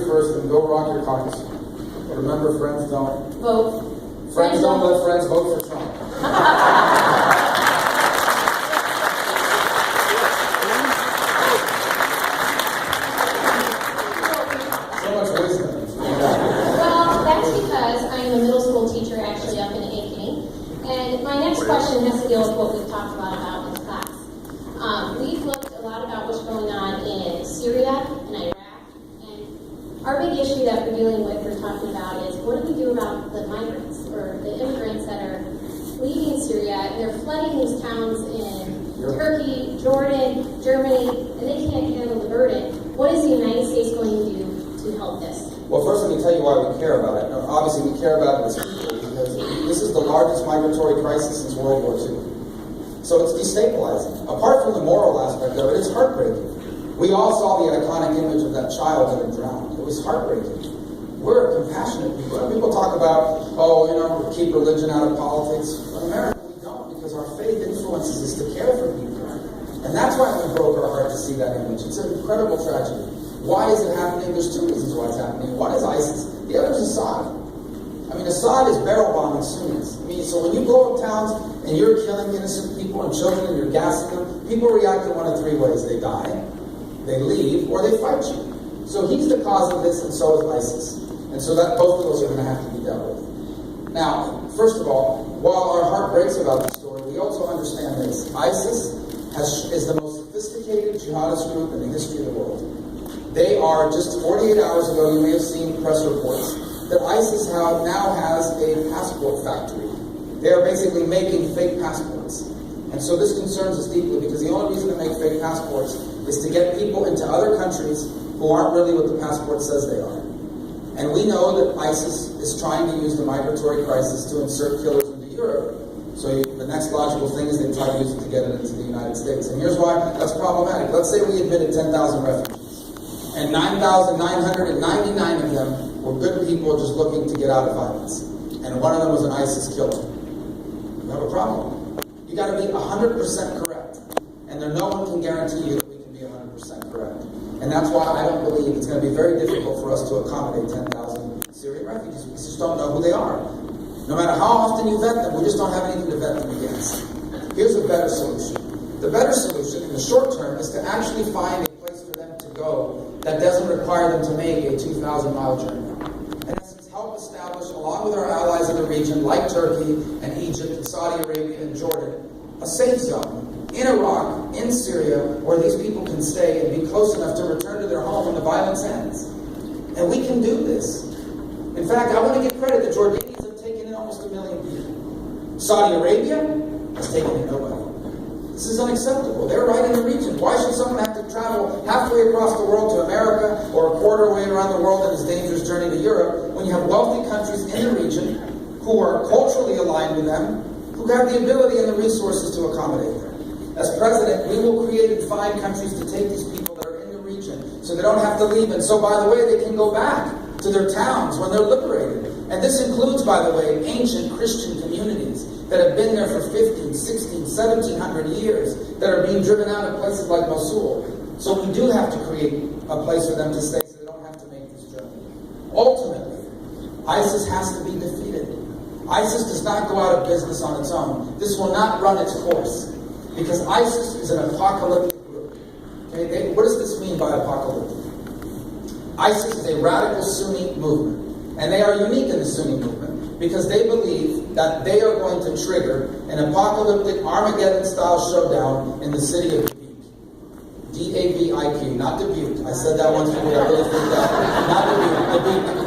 31st and go rock your caucus. Remember, friends don't Vote. Friends don't let friends vote for Trump. So much wisdom. Well, that's because I'm a middle school teacher actually up in Ankeny. And my next question has to deal with what we've talked about in class. We've looked a lot about what's going on in Syria and Iraq. And our big issue that we're dealing with, we're talking about, is what do we do about the migrants or the immigrants that are leaving Syria and they're flooding these towns in Turkey, Jordan, Germany, and they can't handle the burden. What is the United States going to do to help this? Well, first let me tell you why we care about it. Now, obviously, we care about it as people because this is the largest migratory crisis since World War II. So it's destabilizing. Apart from the moral aspect of it, it's heartbreaking. We all saw the iconic image of that child that had drowned. It was heartbreaking. We're a compassionate people. People talk about, keep religion out of politics. In America, we don't, because our faith influences us to care for people. And that's why it broke our heart to see that image. It's an incredible tragedy. Why is it happening? There's two reasons why it's happening. One is ISIS. The other is Assad. Assad is barrel bombing Sunnis. So when you blow up towns and you're killing innocent people and children and you're gassing them, people react in one of three ways. They die, they leave, or they fight you. So he's the cause of this, and so is ISIS. And so that both of those are going to have to be dealt with. Now, first of all, while our heart breaks about the story, we also understand this. ISIS is the most sophisticated jihadist group in the history of the world. They are, just 48 hours ago, you may have seen press reports, that ISIS now has a passport factory. They are basically making fake passports. And so this concerns us deeply because the only reason to make fake passports is to get people into other countries who aren't really what the passport says they are. And we know that ISIS is trying to use the migratory crisis to insert killers into Europe. So the next logical thing is they try to use it to get it into the United States. And here's why that's problematic. Let's say we admitted 10,000 refugees. And 9,999 of them were good people just looking to get out of violence. And one of them was an ISIS killer. You have a problem. You got to be 100% correct. And no one can guarantee you that we can be 100% correct. And that's why I don't believe it's going to be very difficult for us to accommodate 10,000 Syrian refugees. We just don't know who they are. No matter how often you vet them, we just don't have anything to vet them against. Here's a better solution. The better solution in the short term is to actually find a place for them to go that doesn't require them to make a 2,000-mile journey. In essence, help establish, along with our allies in the region, like Turkey and Egypt and Saudi Arabia and Jordan, a safe zone in Iraq, in Syria, where these people can stay and be close enough to return to their home when the violence ends. And we can do this. In fact, I want to give credit. The Jordanians have taken in almost 1 million people. Saudi Arabia has taken in nobody. This is unacceptable. They're right in the region. Why should someone have to travel halfway across the world to America or a quarter way around the world in his dangerous journey to Europe when you have wealthy countries in the region who are culturally aligned with them, who have the ability and the resources to accommodate them? As president, we will create and find countries to take these people that are in the region so they don't have to leave. And so, by the way, they can go back to their towns when they're liberated. And this includes, by the way, ancient Christian communities that have been there for 15, 16, 1700 years that are being driven out of places like Mosul. So we do have to create a place for them to stay so they don't have to make this journey. Ultimately, ISIS has to be defeated. ISIS does not go out of business on its own. This will not run its course because ISIS is an apocalyptic group. Okay? What does this mean by apocalyptic? ISIS is a radical Sunni movement, and they are unique in the Sunni movement because they believe that they are going to trigger an apocalyptic Armageddon-style showdown in the city of Dabiq. D-A-B-I-Q, not Dubuque. I said that once, people got really freaked out. Not Dubuque, Dabiq.